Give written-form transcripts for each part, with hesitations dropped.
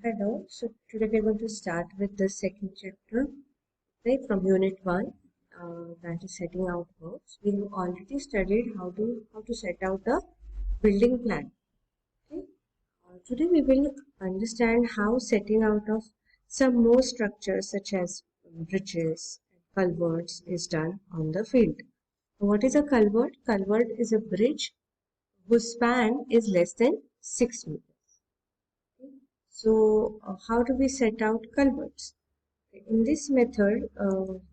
Hello, so today we're going to start with the second chapter, right, from Unit 1, that is setting out works. We have already studied how to set out a building plan. Okay? Today we will understand how setting out of some more structures such as bridges and culverts is done on the field. What is a culvert? Culvert is a bridge whose span is less than 6 meters. So, how do we set out culverts? In this method,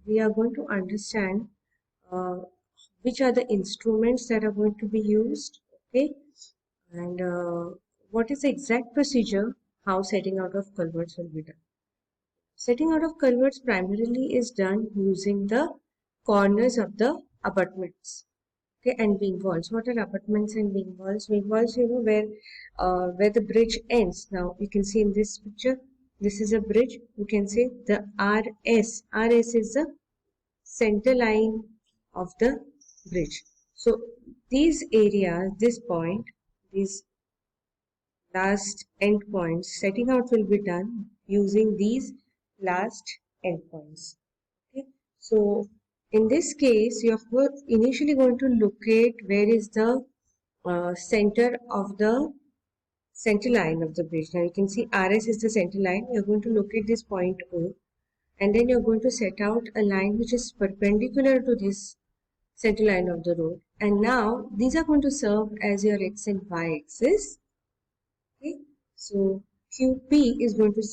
we are going to understand uh, which are the instruments that are going to be used, okay, and what is the exact procedure how setting out of culverts will be done. Setting out of culverts primarily is done using the corners of the abutments. Okay, and beam walls. What are abutments and beam walls? Beam walls, where the bridge ends. Now you can see in this picture, this is a bridge. You can see the RS. RS is the center line of the bridge. So these areas, this point, these last endpoints, setting out will be done using these last endpoints. Okay, so in this case, you are initially going to locate where is the center of the center line of the bridge. Now you can see RS is the center line. You're going to locate this point O, and then you're going to set out a line which is perpendicular to this center line of the road. And now these are going to serve as your X and Y axis. Okay, so QP is going to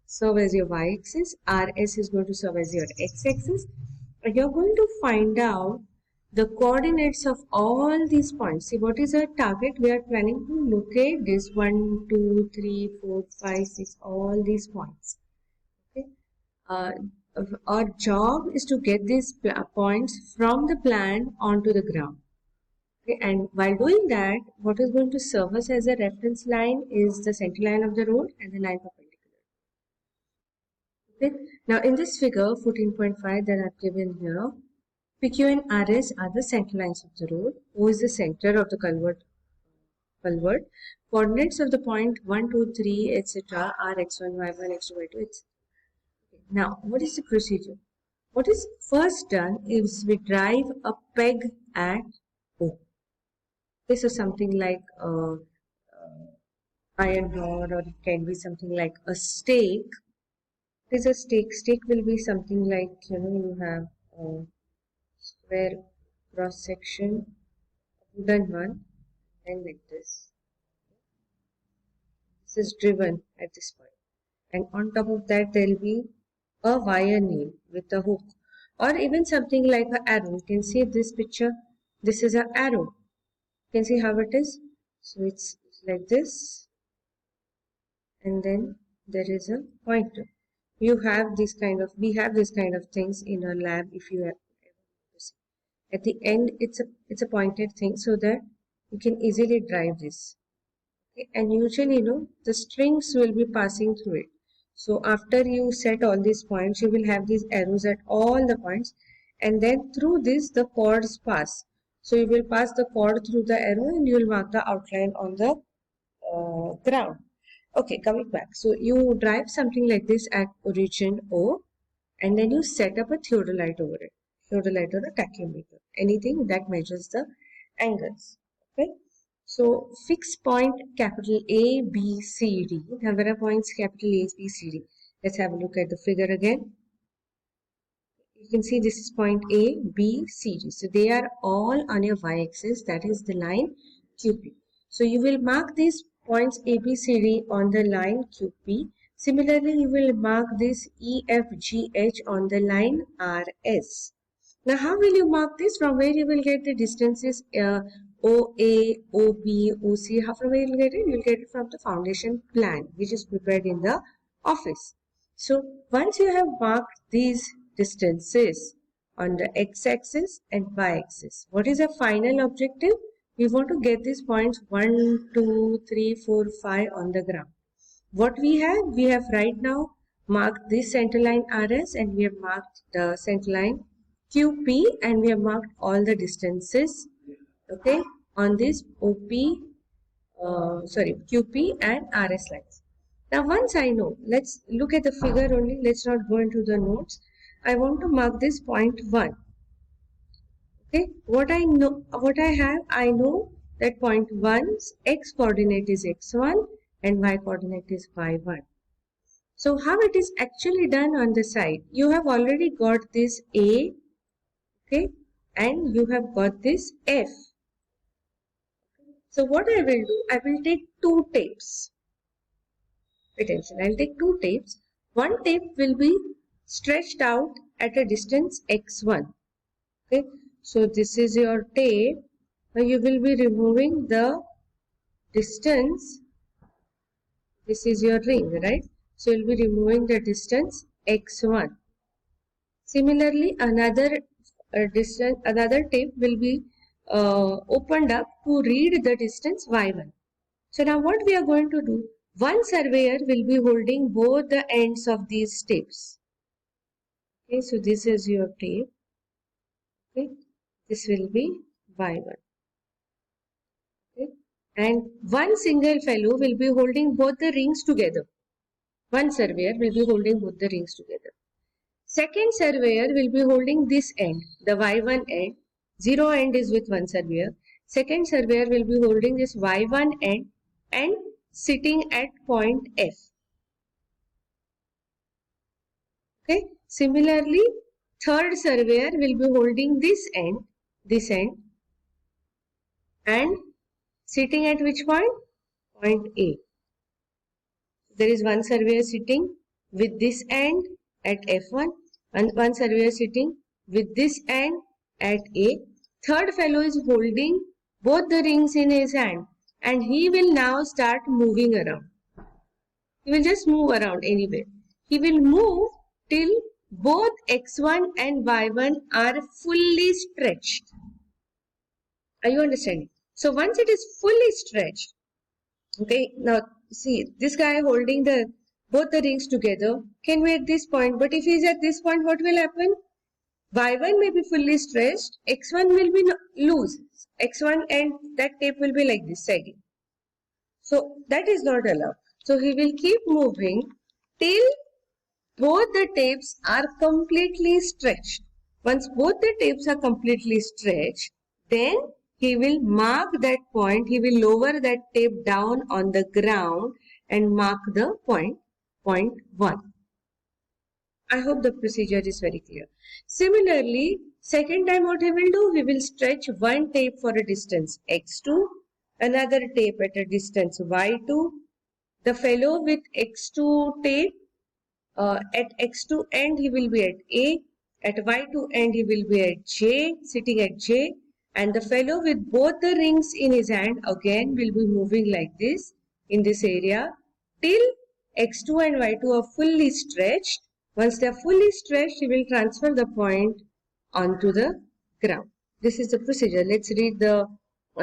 serve as your Y axis, RS is going to serve as your X axis. You're going to find out the coordinates of all these points. See, what is our target? We are planning to locate this 1, 2, 3, 4, 5, 6, all these points. Okay. Our job is to get these points from the plan onto the ground. Okay, and while doing that, what is going to serve us as a reference line is the center line of the road and the line perpendicular. Okay, now in this figure 14.5 that I've given here, PQ and RS are the center lines of the road. O is the center of the culvert. Coordinates of the point 1, 2, 3, etc. are x1, y1, x2, y2, etc. Okay. Now, what is the procedure? What is first done is we drive a peg at O. This is something like iron rod, or it can be something like a stake. This is a stake. Stake will be something like, you have a square cross section, wooden one, and like this. This is driven at this point. And on top of that, there will be a wire nail with a hook, or even something like an arrow. You can see this picture. This is an arrow. You can see how it is. So it's like this, and then there is a pointer. We have this kind of things in our lab. If you have at the end, it's a pointed thing so that you can easily drive this. Okay? And usually, the strings will be passing through it. So after you set all these points, you will have these arrows at all the points, and then through this the cords pass. So you will pass the cord through the arrow, and you will mark the outline on the ground. Okay, coming back. So you drive something like this at origin O, and then you set up a theodolite over it. Theodolite or a tachymeter, anything that measures the angles. Okay. So fix point capital A, B, C, D. Now there are points capital A, B, C, D. Let's have a look at the figure again. You can see this is point A, B, C, D. So they are all on your y-axis. That is the line QP. So you will mark these points A, B, C, D on the line QP. Similarly, you will mark this E, F, G, H on the line RS. Now, how will you mark this? From where you will get the distances OA, OB, OC? How from where you will get it? You will get it from the foundation plan, which is prepared in the office. So, once you have marked these distances on the x-axis and y-axis, what is the final objective? We want to get these points 1, 2, 3, 4, 5 on the ground. What we have right now marked this center line RS, and we have marked the center line QP, and we have marked all the distances, okay, on this QP and RS lines. Now once I know, let's look at the figure only, let's not go into the notes. I want to mark this point 1. Okay, what I know that point 1's x coordinate is x1 and y coordinate is y1. So how it is actually done on the side? You have already got this A, okay, and you have got this F. So what I will do, I will take 2 tapes. Attention, I'll take 2 tapes. One tape will be stretched out at a distance x1. Okay, so this is your tape. Now you will be removing the distance. This is your ring, right? So you'll be removing the distance x1. Similarly, another tape will be opened up to read the distance y1. So now what we are going to do? One surveyor will be holding both the ends of these tapes. Okay, so this is your tape. Okay, this will be y1. Okay, and one single fellow will be holding both the rings together. One surveyor will be holding both the rings together. Second surveyor will be holding this end, the y1 end. 0 end is with one surveyor. Second surveyor will be holding this y1 end and sitting at point F. Okay. Similarly, third surveyor will be holding this end, and sitting at which point? Point A. There is one surveyor sitting with this end at F1 and one surveyor sitting with this end at A. Third fellow is holding both the rings in his hand and he will now start moving around. He will just move around anywhere. He will move till both x1 and y1 are fully stretched. Are you understanding? So once it is fully stretched, okay, now see this guy holding both the rings together can be at this point, but if he is at this point, what will happen? y1 may be fully stretched, x1 will be loose. x1 and that tape will be like this sagging. So that is not allowed. So he will keep moving till both the tapes are completely stretched. Once both the tapes are completely stretched, then he will mark that point. He will lower that tape down on the ground and mark the point 1. I hope the procedure is very clear. Similarly, second time what he will do? He will stretch one tape for a distance x2, another tape at a distance y2. The fellow with x2 tape, at x2 end he will be at A, at y2 end he will be at J, sitting at J, and the fellow with both the rings in his hand again will be moving like this in this area till x2 and y2 are fully stretched. Once they are fully stretched, he will transfer the point onto the ground. This is the procedure. Let's read the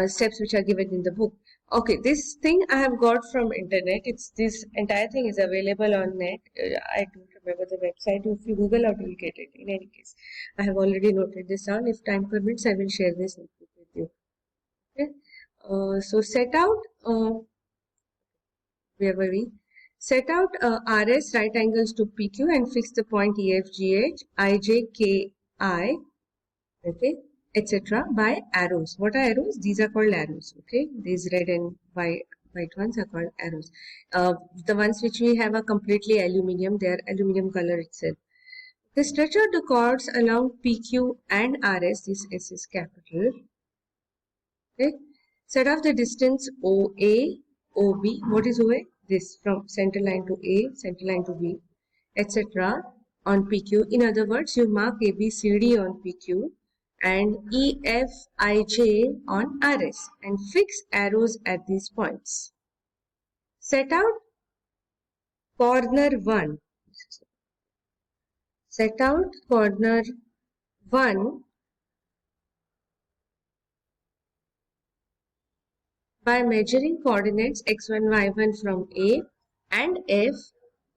steps which are given in the book. Okay, this thing I have got from internet. This entire thing is available on net. I don't remember the website. If you Google out, you will get it. In any case, I have already noted this down. If time permits, I will share this with you. Okay. So set out. Where were we? Set out RS right angles to PQ and fix the point EFGH, IJKI, okay, etc. by arrows. What are arrows? These are called arrows, okay. These red and white ones are called arrows. The ones which we have are completely aluminium. They are aluminium color itself. Okay, stretch out the chords along PQ and RS. This S is capital. Okay. Set off the distance OA, OB. What is OA? This from center line to A, center line to B, etc. on PQ. In other words, you mark ABCD on PQ and EFIJ on RS and fix arrows at these points. Set out corner 1. Set out corner 1 by measuring coordinates x1, y1 from A and F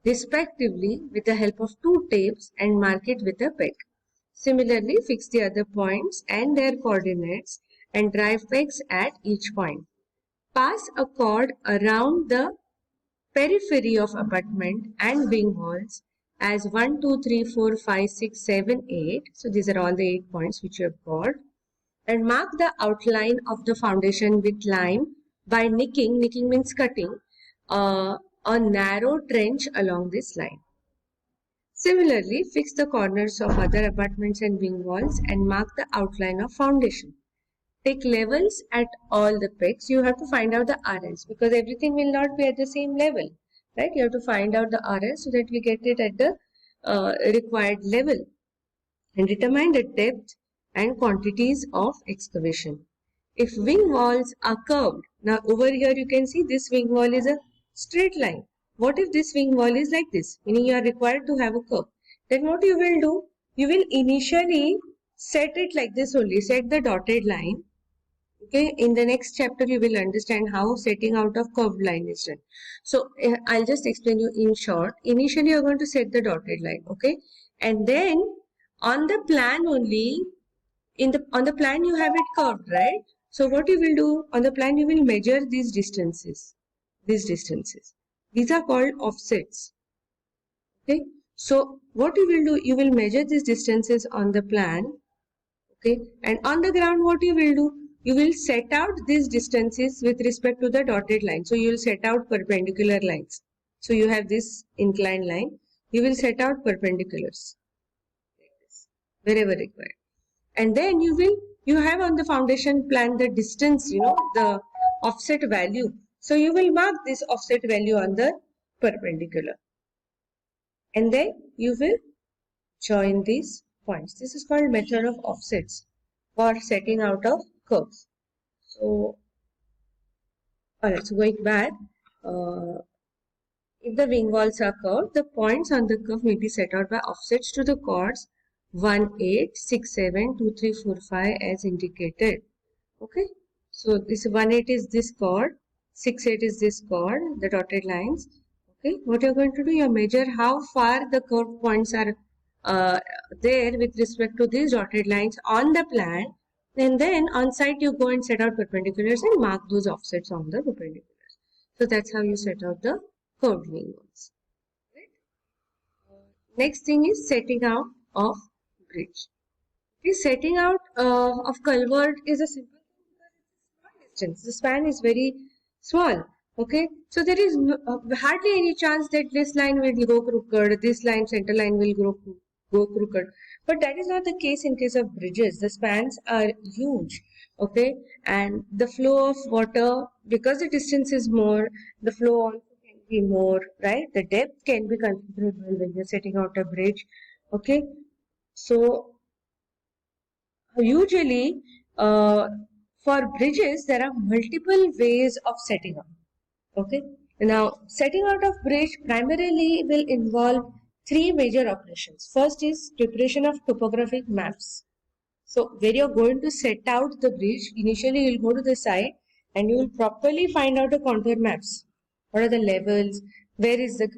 respectively with the help of 2 tapes and mark it with a peg. Similarly, fix the other points and their coordinates and drive pegs at each point. Pass a cord around the periphery of abutment and wing walls as 1, 2, 3, 4, 5, 6, 7, 8. So these are all the 8 points which you have got. And mark the outline of the foundation with lime by nicking. Nicking means cutting a narrow trench along this line. Similarly, fix the corners of other abutments and wing walls and mark the outline of foundation. Take levels at all the pegs. You have to find out the RS because everything will not be at the same level, right? You have to find out the RS so that we get it at the required level, and determine the depth and quantities of excavation. If wing walls are curved, now over here you can see this wing wall is a straight line. What if this wing wall is like this, meaning you are required to have a curve? Then what you will do, you will initially set it like this only, set the dotted line. Okay, in the next chapter you will understand how setting out of curved line is done. So I'll just explain you in short. Initially you're going to set the dotted line, okay, and then on the plan only, on the plan you have it curved, right? So what you will do on the plan, you will measure these distances. These are called offsets. Okay, so what you will do, you will measure these distances on the plan. Okay, and on the ground what you will do, you will set out these distances with respect to the dotted line. So you will set out perpendicular lines. So you have this inclined line, you will set out perpendiculars like this, wherever required. And then you have on the foundation plan the distance, the offset value. So you will mark this offset value on the perpendicular. And then you will join these points. This is called method of offsets for setting out of curves. So, alright, so going back, if the wing walls are curved, the points on the curve may be set out by offsets to the chords 1, 8, 6, 7, 2, 3, 4, 5 as indicated. Okay, so this 1, 8 is this chord, 6, 8 is this chord, the dotted lines. Okay, what you're going to do, you measure how far the curved points are there with respect to these dotted lines on the plan, and then on site you go and set out perpendiculars and mark those offsets on the perpendiculars. So that's how you set out the curved wing walls. Right? Next thing is setting out of bridge. Okay, setting out of culvert is a simple thing because it's a small distance. The span is very small. Okay, so there is hardly any chance that this line will go crooked, this line, center line will go crooked. But that is not the case in case of bridges. The spans are huge. Okay, and the flow of water, because the distance is more, the flow also can be more, right? The depth can be considerable when you're setting out a bridge. Okay, so usually for bridges there are multiple ways of setting up. Okay, now setting out of bridge primarily will involve three major operations. First is preparation of topographic maps. So where you're going to set out the bridge, initially you'll go to the site and you will properly find out the contour maps. What are the levels?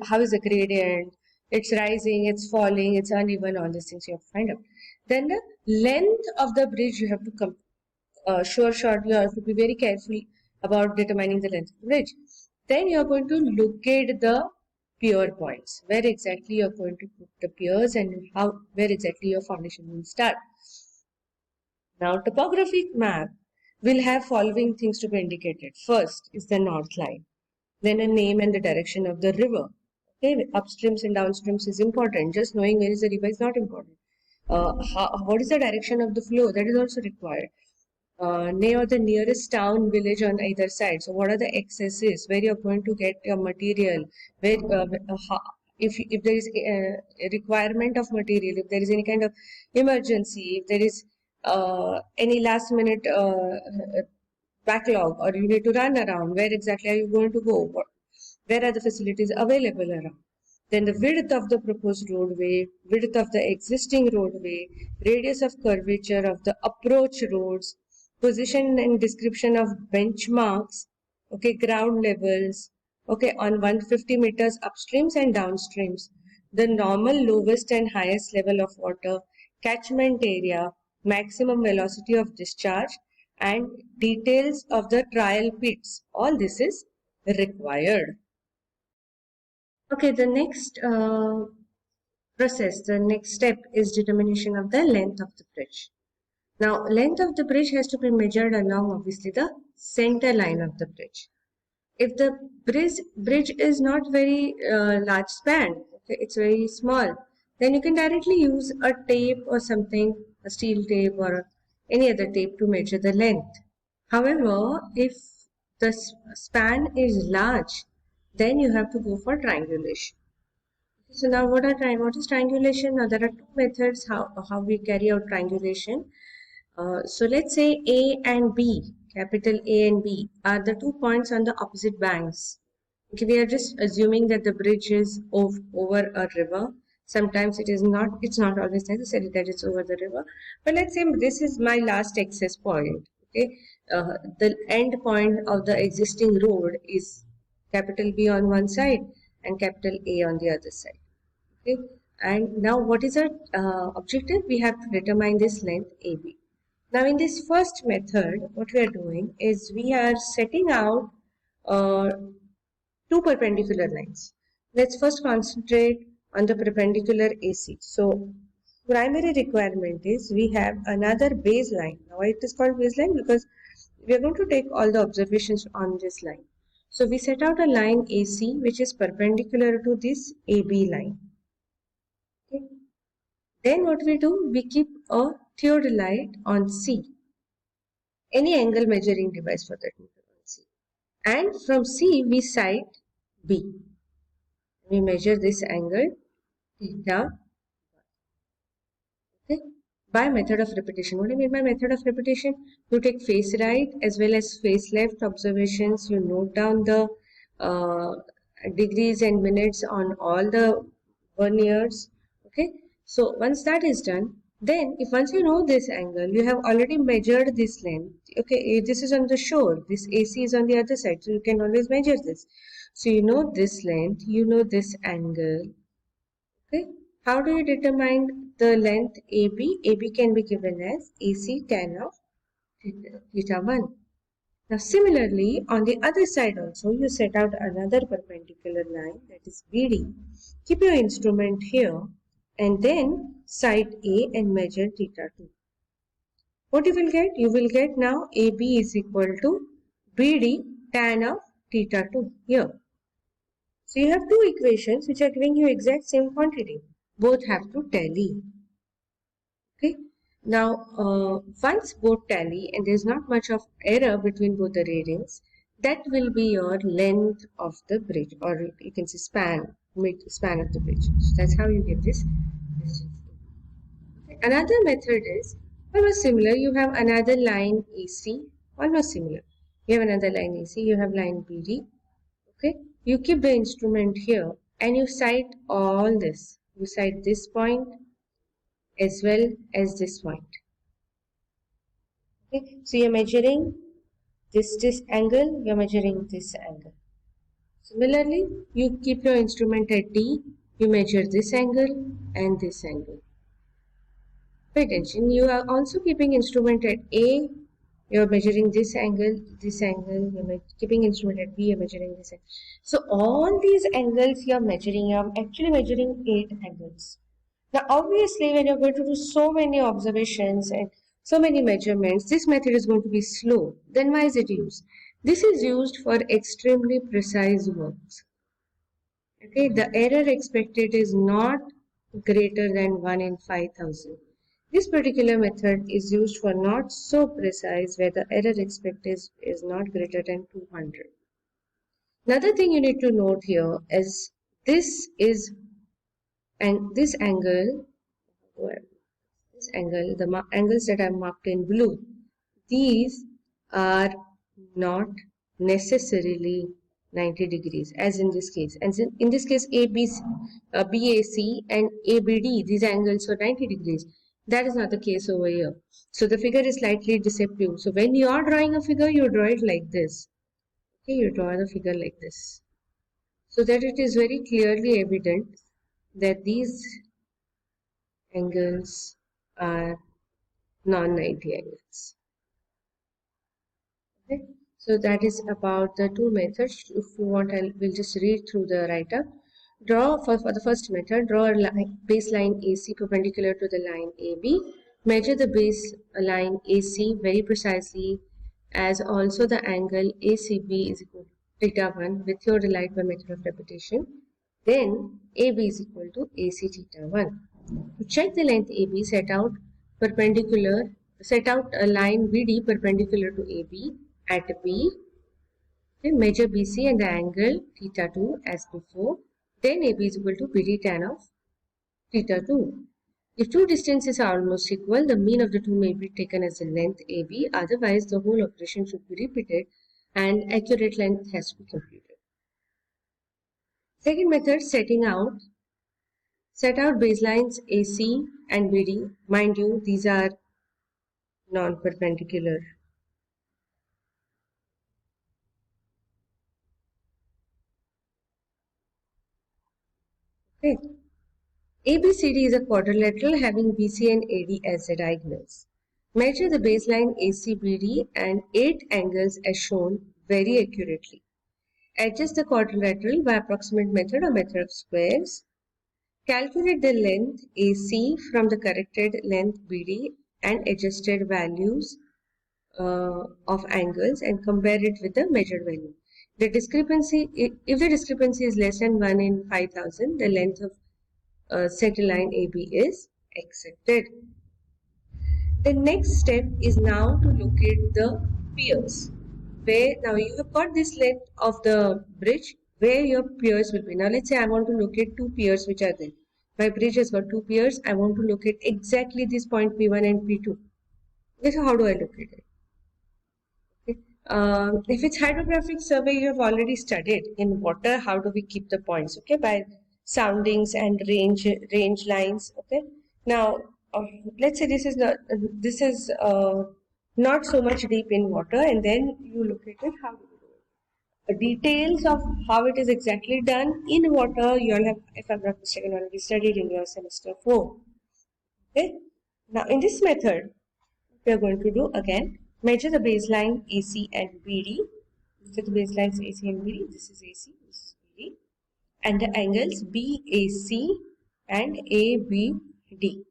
How is the gradient? It's rising, it's falling, it's uneven, all these things you have to find out. Then the length of the bridge you have to come. Short, you have to be very careful about determining the length of the bridge. Then you are going to locate the pier points, where exactly you are going to put the piers and where exactly your foundation will start. Now, topographic map will have following things to be indicated. First is the north line, then a name and the direction of the river. Okay, upstreams and downstreams is important. Just knowing where is the river is not important. What is the direction of the flow? That is also required. Name of the nearest town, village on either side. So what are the accesses, where you're going to get your material, where if there is a requirement of material, if there is any kind of emergency, if there is any last minute backlog, or you need to run around, where exactly are you going to go, where are the facilities available around. Then the width of the proposed roadway, width of the existing roadway, radius of curvature of the approach roads, position and description of benchmarks, okay, ground levels, okay, on 150 meters upstreams and downstreams, the normal lowest and highest level of water, catchment area, maximum velocity of discharge, and details of the trial pits. All this is required. Okay, the next process, the next step is determination of the length of the bridge. Now, length of the bridge has to be measured along obviously the center line of the bridge. If the bridge is not very large span, okay, it's very small, then you can directly use a tape or something, a steel tape or any other tape to measure the length. However, if the span is large, then you have to go for triangulation. So now what is triangulation? Now there are two methods how we carry out triangulation. So let's say A and B, capital A and B, are the 2 points on the opposite banks. Okay, we are just assuming that the bridge is over a river. Sometimes it's not always necessary that it's over the river. But let's say this is my last access point. Okay, the end point of the existing road is capital B on one side and capital A on the other side. Okay, and now what is our objective? We have to determine this length AB. Now, in this first method, what we are doing is we are setting out uh, two perpendicular lines. Let's first concentrate on the perpendicular AC. So, primary requirement is we have another baseline. Now, why it is called baseline? Because we are going to take all the observations on this line. So, we set out a line AC which is perpendicular to this AB line. Okay. Then what we do? We keep a theodolite on C, any angle measuring device for that matter on C. And from C we sight B. We measure this angle theta, okay, by method of repetition. What do you mean by method of repetition? You take face right as well as face left observations. You note down the uh, degrees and minutes on all the verniers. Okay. So once that is done, then if once you know this angle, you have already measured this length. Okay, this is on the shore. This AC is on the other side. So you can always measure this. So you know this length, you know this angle. Okay. How do you determine the length AB? AB can be given as AC tan of theta 1. Now similarly, on the other side also, you set out another perpendicular line, that is BD. Keep your instrument here and then sight A and measure theta 2. What you will get? You will get now AB is equal to BD tan of theta 2 here. So you have two equations which are giving you exact same quantity. Both have to tally. Okay. Now, once both tally and there's not much of error between both the readings, that will be your length of the bridge, or you can say span, span of the bridge. So that's how you get this distance. Okay. Another method is almost similar. You have another line AC, almost similar. You have another line AC, you have line BD. Okay, you keep the instrument here and you sight all this. You sight this point as well as this point. Okay, so you're measuring this angle, you're measuring this angle. Similarly, you keep your instrument at D, you measure this angle and this angle. Pay attention, you are also keeping instrument at A, you're measuring this angle, you're keeping instrument at B, you're measuring this angle. So all these angles you're measuring, you're actually measuring 8 angles. Now obviously when you're going to do so many observations and so many measurements, this method is going to be slow. Then why is it used? This is used for extremely precise works. Okay, the error expected is not greater than 1 in 5,000. This particular method is used for not so precise where the error expected is not greater than 200. Another thing you need to note here is this is and this angle, the angles that are marked in blue, these are not necessarily 90 degrees as in this case. And in this case, BAC and ABD, these angles are 90 degrees. That is not the case over here. So the figure is slightly deceptive. So when you are drawing a figure, you draw it like this. Okay, you draw the figure like this. So that it is very clearly evident that these angles are non-90 angles. Okay. So that is about the two methods. If you want, we'll just read through the write-up. For the first method, draw a baseline AC perpendicular to the line AB. Measure the baseline AC very precisely, as also the angle ACB is equal to theta 1 with theodolite by method of repetition. Then AB is equal to AC theta 1. To check the length AB, set out a line BD perpendicular to AB at B. Okay, measure BC and the angle theta 2 as before. Then AB is equal to BD tan of theta 2. If two distances are almost equal, the mean of the two may be taken as the length AB. Otherwise, the whole operation should be repeated and accurate length has to be computed. Second method, set out baselines AC and BD. Mind you, these are non-perpendicular. Okay. ABCD is a quadrilateral having BC and AD as the diagonals. Measure the baseline ACBD and 8 angles as shown very accurately. Adjust the quadrilateral by approximate method or method of squares. Calculate the length AC from the corrected length BD and adjusted values of angles and compare it with the measured value. If the discrepancy is less than 1 in 5000, the length of center line AB is accepted. The next step is now to locate the piers. Where now you have got this length of the bridge where your piers will be. Now let's say I want to locate two piers which are there. My bridge has got two piers. I want to locate exactly this point P1 and P2. Okay, so how do I locate it? Okay. If it's hydrographic survey, you have already studied in water. How do we keep the points? Okay, by soundings and range lines. Okay. Now let's say this is not so much deep in water, and then you look at it. How do you do it? The details of how it is exactly done in water, you all have, if I'm not mistaken, already studied in your semester 4. Okay. Now in this method, we are going to do again. Measure the baseline AC and BD. Look at the baselines AC and BD. This is AC, this is BD. And the angles BAC and ABD.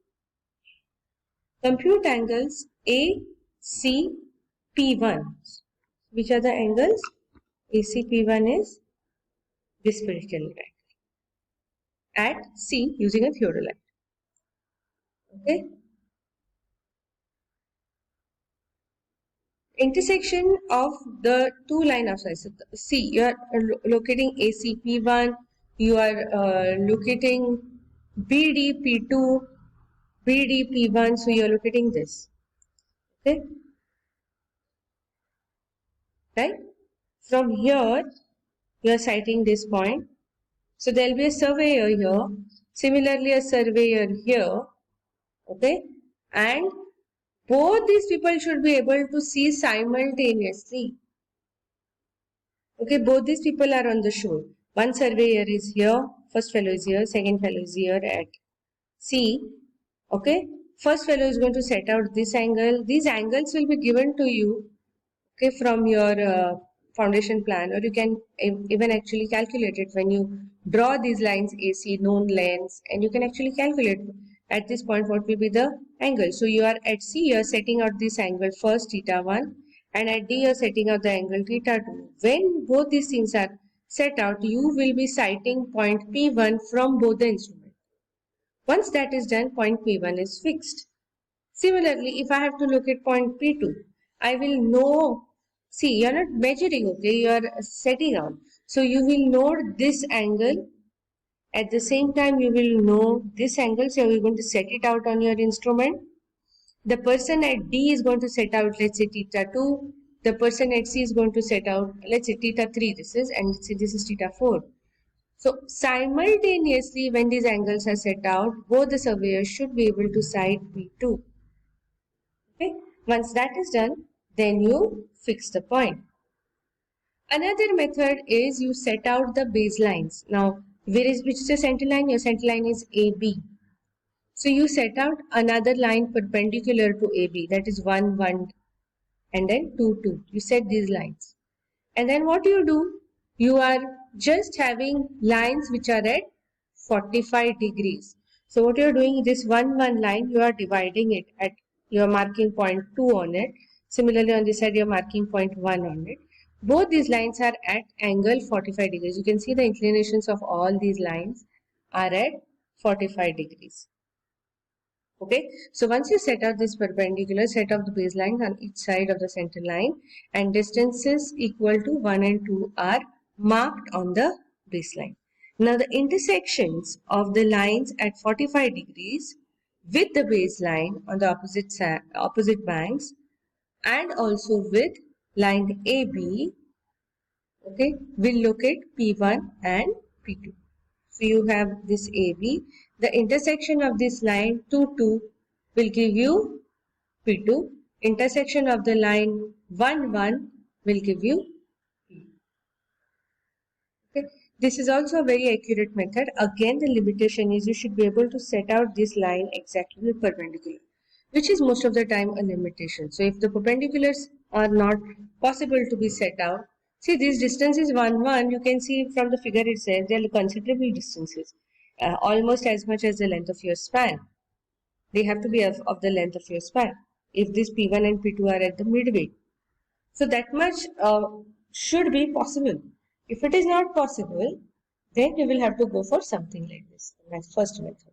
Compute angles ACP1. Which are the angles? ACP1 is this particular angle at C using a theodolite. Okay. Intersection of the two line of sides. See, you are locating ACP1, you are locating BDP2, BDP1, so you are locating this. Okay, right? From here, you are citing this point. So there will be a surveyor here, similarly a surveyor here, okay, and both these people should be able to see simultaneously. Okay, both these people are on the shore. One surveyor is here, first fellow is here, second fellow is here at C. Okay, first fellow is going to set out this angle. These angles will be given to you, okay, from your foundation plan, or you can even actually calculate it when you draw these lines AC, known lengths, and you can actually calculate at this point what will be the angle. So you are at C, you are setting out this angle first, theta 1, and at D you are setting out the angle theta 2. When both these things are set out, you will be citing point P1 from both the instruments. Once that is done, point P1 is fixed. Similarly, if I have to look at point P2, I will know, see, you are not measuring, okay, you are setting out. So you will know this angle. At the same time, you will know this angle, so you are going to set it out on your instrument. The person at D is going to set out, let's say, theta 2. The person at C is going to set out, let's say, theta 3 this is, and let's say this is theta 4. So simultaneously, when these angles are set out, both the surveyors should be able to cite P2. Okay. Once that is done, then you fix the point. Another method is you set out the baselines. Now, which is the center line? Your center line is AB. So you set out another line perpendicular to AB, that is 1, 1, and then 2, 2. You set these lines. And then what you do? You are just having lines which are at 45 degrees. So what you're doing, this one line, you are dividing it at, you're marking point 2 on it. Similarly on this side, you're marking point 1 on it. Both these lines are at angle 45 degrees. You can see the inclinations of all these lines are at 45 degrees. Okay, so once you set out this perpendicular, set of the baselines on each side of the center line, and distances equal to 1 and 2 are marked on the baseline. Now the intersections of the lines at 45 degrees with the baseline on the opposite banks and also with line AB, okay, will locate P1 and P2. So you have this AB. The intersection of this line 2, 2 will give you P2. Intersection of the line 1, 1 will give you P2. Okay. This is also a very accurate method. Again, the limitation is you should be able to set out this line exactly perpendicular, which is most of the time a limitation. So if the perpendiculars are not possible to be set out, see this distance is 1, 1. You can see from the figure itself, they are considerable distances, almost as much as the length of your span. They have to be of the length of your span if this P1 and P2 are at the midway. So that much should be possible. If it is not possible, then you will have to go for something like this, my first method.